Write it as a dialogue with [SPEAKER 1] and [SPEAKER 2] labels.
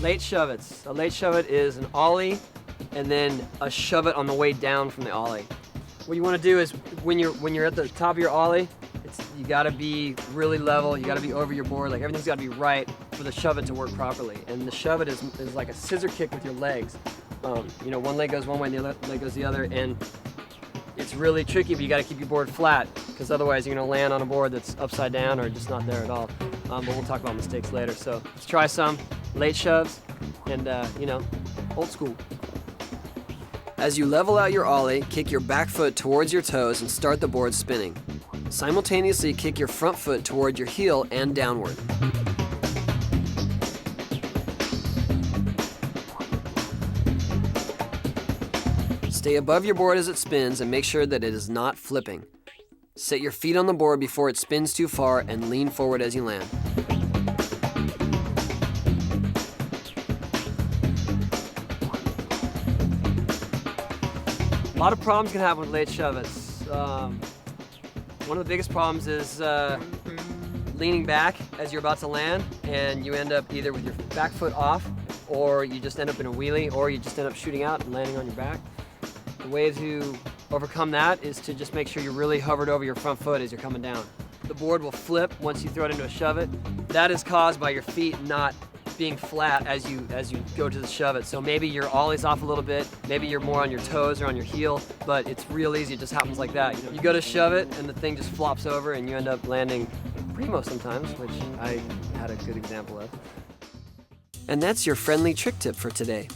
[SPEAKER 1] Late shove-its. A late shove-it is an ollie and then a shove-it on the way down from the ollie. What you want to do is when you're at the top of your ollie, you got to be really level. You got to be over your board. Like everything's got to be right for the shove-it to work properly. And the shove-it is like a scissor kick with your legs. You know, one leg goes one way and the other leg goes the other, and it's really tricky, but you got to keep your board flat because otherwise you're going to land on a board that's upside down or just not there at all. But we'll talk about mistakes later. So let's try some late shoves and, you know, old school. As you level out your ollie, kick your back foot towards your toes and start the board spinning. Simultaneously kick your front foot toward your heel and downward. Stay above your board as it spins and make sure that it is not flipping. Set your feet on the board before it spins too far and lean forward as you land. A lot of problems can happen with late shove-its. One of the biggest problems is leaning back as you're about to land, and you end up either with your back foot off, or you just end up in a wheelie, or you just end up shooting out and landing on your back. The way to overcome that is to just make sure you're really hovered over your front foot as you're coming down. The board will flip once you throw it into a shove-it. That is caused by your feet not being flat as you go to the shove-it. So maybe your ollie's off a little bit, maybe you're more on your toes or on your heel, but it's real easy, it just happens like that. You go to shove it and the thing just flops over and you end up landing primo sometimes, which I had a good example of. And that's your friendly trick tip for today.